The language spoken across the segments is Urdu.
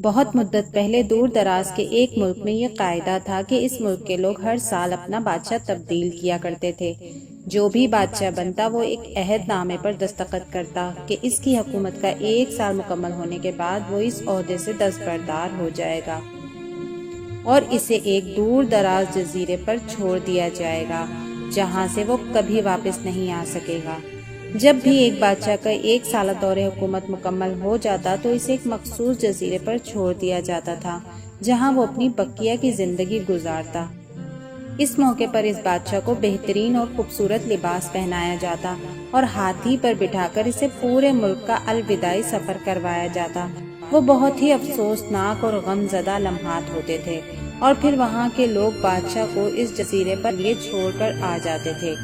بہت مدت پہلے دور دراز کے ایک ملک میں یہ قاعدہ تھا کہ اس ملک کے لوگ ہر سال اپنا بادشاہ تبدیل کیا کرتے تھے۔ جو بھی بادشاہ بنتا وہ ایک عہد نامے پر دستخط کرتا کہ اس کی حکومت کا 1 سال مکمل ہونے کے بعد وہ اس عہدے سے دستبردار ہو جائے گا اور اسے ایک دور دراز جزیرے پر چھوڑ دیا جائے گا جہاں سے وہ کبھی واپس نہیں آ سکے گا۔ جب بھی ایک بادشاہ کا 1 سالہ دور حکومت مکمل ہو جاتا تو اسے ایک مخصوص جزیرے پر چھوڑ دیا جاتا تھا جہاں وہ اپنی بقیہ کی زندگی گزارتا۔ اس موقع پر اس بادشاہ کو بہترین اور خوبصورت لباس پہنایا جاتا اور ہاتھی پر بٹھا کر اسے پورے ملک کا الوداعی سفر کروایا جاتا۔ وہ بہت ہی افسوسناک اور غم زدہ لمحات ہوتے تھے اور پھر وہاں کے لوگ بادشاہ کو اس جزیرے پر یہ چھوڑ کر آ جاتے تھے۔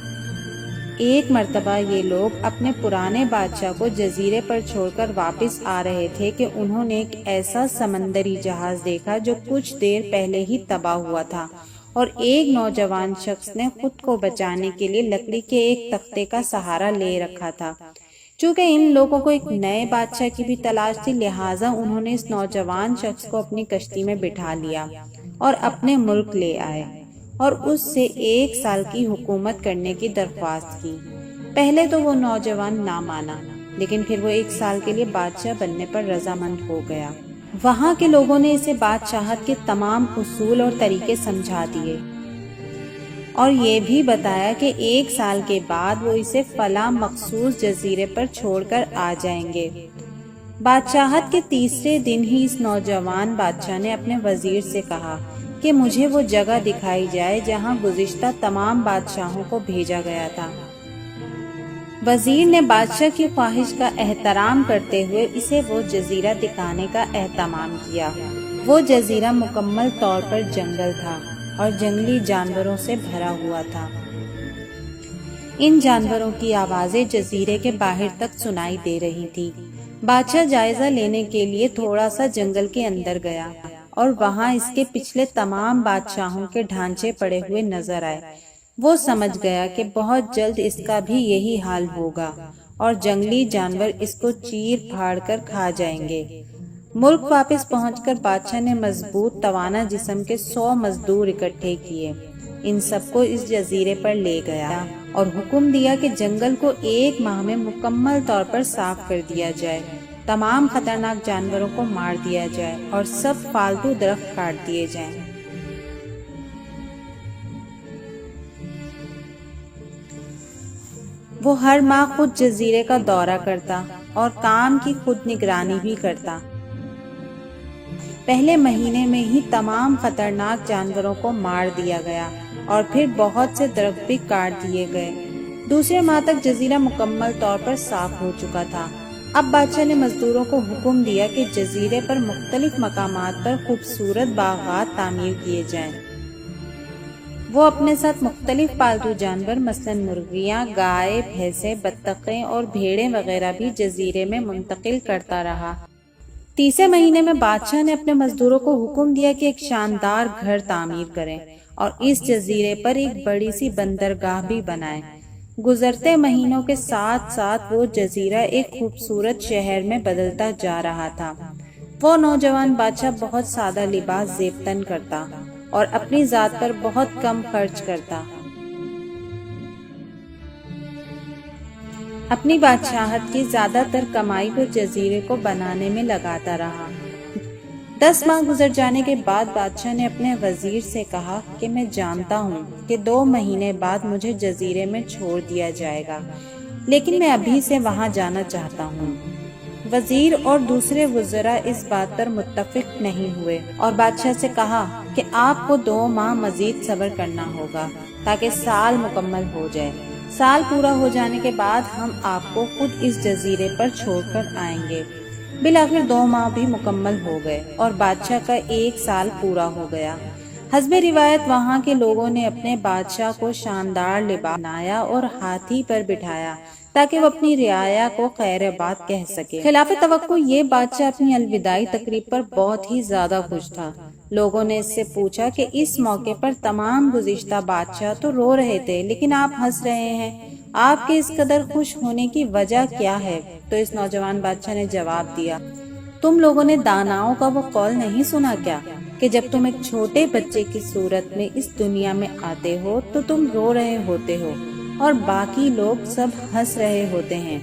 ایک مرتبہ یہ لوگ اپنے پرانے بادشاہ کو جزیرے پر چھوڑ کر واپس آ رہے تھے کہ انہوں نے ایک ایسا سمندری جہاز دیکھا جو کچھ دیر پہلے ہی تباہ ہوا تھا، اور ایک نوجوان شخص نے خود کو بچانے کے لیے لکڑی کے ایک تختے کا سہارا لے رکھا تھا۔ چونکہ ان لوگوں کو ایک نئے بادشاہ کی بھی تلاش تھی، لہٰذا انہوں نے اس نوجوان شخص کو اپنی کشتی میں بٹھا لیا اور اپنے ملک لے آئے اور اس سے 1 سال کی حکومت کرنے کی درخواست کی۔ پہلے تو وہ نوجوان نہ مانا، لیکن پھر وہ 1 سال کے لیے بادشاہ بننے پر رضامند ہو گیا۔ وہاں کے لوگوں نے اسے بادشاہت کے تمام اصول اور طریقے سمجھا دیے اور یہ بھی بتایا کہ 1 سال کے بعد وہ اسے فلاں مخصوص جزیرے پر چھوڑ کر آ جائیں گے۔ بادشاہت کے تیسرے دن ہی اس نوجوان بادشاہ نے اپنے وزیر سے کہا کہ مجھے وہ جگہ دکھائی جائے جہاں گزشتہ تمام بادشاہوں کو بھیجا گیا تھا۔ وزیر نے بادشاہ کی خواہش کا احترام کرتے ہوئے اسے وہ جزیرہ دکھانے کا اہتمام کیا۔ وہ جزیرہ مکمل طور پر جنگل تھا اور جنگلی جانوروں سے بھرا ہوا تھا۔ ان جانوروں کی آوازیں جزیرے کے باہر تک سنائی دے رہی تھی۔ بادشاہ جائزہ لینے کے لیے تھوڑا سا جنگل کے اندر گیا اور وہاں اس کے پچھلے تمام بادشاہوں کے ڈھانچے پڑے ہوئے نظر آئے۔ وہ سمجھ گیا کہ بہت جلد اس کا بھی یہی حال ہوگا اور جنگلی جانور اس کو چیر پھاڑ کر کھا جائیں گے۔ ملک واپس پہنچ کر بادشاہ نے مضبوط توانا جسم کے 100 مزدور اکٹھے کیے، ان سب کو اس جزیرے پر لے گیا اور حکم دیا کہ جنگل کو 1 ماہ میں مکمل طور پر صاف کر دیا جائے، تمام خطرناک جانوروں کو مار دیا جائے اور سب فالتو درخت کاٹ دیے جائیں۔ وہ ہر ماہ خود جزیرے کا دورہ کرتا اور کام کی خود نگرانی بھی کرتا۔ پہلے مہینے میں ہی تمام خطرناک جانوروں کو مار دیا گیا اور پھر بہت سے درخت بھی کاٹ دیے گئے۔ دوسرے ماہ تک جزیرہ مکمل طور پر صاف ہو چکا تھا۔ اب بادشاہ نے مزدوروں کو حکم دیا کہ جزیرے پر مختلف مقامات پر خوبصورت باغات تعمیر کیے جائیں۔ وہ اپنے ساتھ مختلف پالتو جانور مثلاً مرغیاں، گائے، بھینسیں، بطخیں اور بھیڑیں وغیرہ بھی جزیرے میں منتقل کرتا رہا۔ تیسرے مہینے میں بادشاہ نے اپنے مزدوروں کو حکم دیا کہ ایک شاندار گھر تعمیر کریں اور اس جزیرے پر ایک بڑی سی بندرگاہ بھی بنائیں۔ گزرتے مہینوں کے ساتھ ساتھ وہ جزیرہ ایک خوبصورت شہر میں بدلتا جا رہا تھا۔ وہ نوجوان بادشاہ بہت سادہ لباس زیب تن کرتا اور اپنی ذات پر بہت کم خرچ کرتا۔ اپنی بادشاہت کی زیادہ تر کمائی وہ جزیرے کو بنانے میں لگاتا رہا۔ 10 ماہ گزر جانے کے بعد بادشاہ نے اپنے وزیر سے کہا کہ میں جانتا ہوں کہ 2 مہینے بعد مجھے جزیرے میں چھوڑ دیا جائے گا، لیکن میں ابھی سے وہاں جانا چاہتا ہوں۔ وزیر اور دوسرے وزراء اس بات پر متفق نہیں ہوئے اور بادشاہ سے کہا کہ آپ کو 2 ماہ مزید صبر کرنا ہوگا تاکہ سال مکمل ہو جائے۔ سال پورا ہو جانے کے بعد ہم آپ کو خود اس جزیرے پر چھوڑ کر آئیں گے۔ بالآخر 2 ماہ بھی مکمل ہو گئے اور بادشاہ کا 1 سال پورا ہو گیا۔ حسب روایت وہاں کے لوگوں نے اپنے بادشاہ کو شاندار لباس پہنایا اور ہاتھی پر بٹھایا تاکہ وہ اپنی رعایا کو خیر باد کہہ سکے۔ خلاف توقع یہ بادشاہ اپنی الوداعی تقریب پر بہت ہی زیادہ خوش تھا۔ لوگوں نے اس سے پوچھا کہ اس موقع پر تمام گزشتہ بادشاہ تو رو رہے تھے لیکن آپ ہنس رہے ہیں، آپ کے اس قدر خوش ہونے کی وجہ کیا ہے؟ تو اس نوجوان بادشاہ نے جواب دیا تم لوگوں نے داناؤں کا وہ قول نہیں سنا کیا کہ جب تم ایک چھوٹے بچے کی صورت میں اس دنیا میں آتے ہو تو تم رو رہے ہوتے ہو اور باقی لوگ سب ہنس رہے ہوتے ہیں۔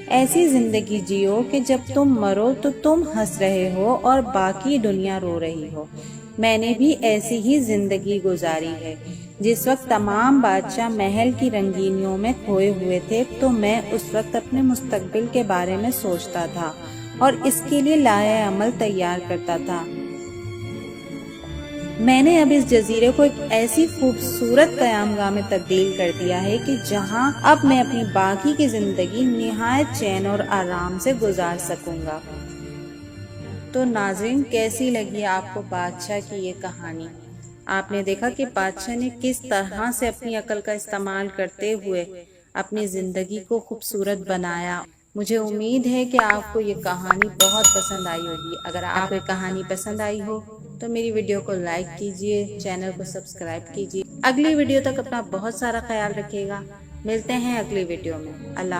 ایسی زندگی جیو کہ جب تم مرو تو تم ہنس رہے ہو اور باقی دنیا رو رہی ہو۔ میں نے بھی ایسی ہی زندگی گزاری ہے۔ جس وقت تمام بادشاہ محل کی رنگینیوں میں کھوئے ہوئے تھے تو میں اس وقت اپنے مستقبل کے بارے میں سوچتا تھا اور اس کے لیے لائحہ عمل تیار کرتا تھا۔ میں نے اب اس جزیرے کو ایک ایسی خوبصورت قیام گاہ میں تبدیل کر دیا ہے کہ جہاں اب میں اپنی باقی کی زندگی نہایت چین اور آرام سے گزار سکوں گا۔ تو ناظرین، کیسی لگی آپ کو بادشاہ کی یہ کہانی؟ آپ نے دیکھا کہ بادشاہ نے کس طرح سے اپنی عقل کا استعمال کرتے ہوئے اپنی زندگی کو خوبصورت بنایا۔ مجھے امید ہے کہ آپ کو یہ کہانی بہت پسند آئی ہوگی۔ اگر آپ کو یہ کہانی پسند آئی ہو تو میری ویڈیو کو لائک کیجئے، چینل کو سبسکرائب کیجئے۔ اگلی ویڈیو تک اپنا بہت سارا خیال رکھیے گا۔ ملتے ہیں اگلی ویڈیو میں۔ اللہ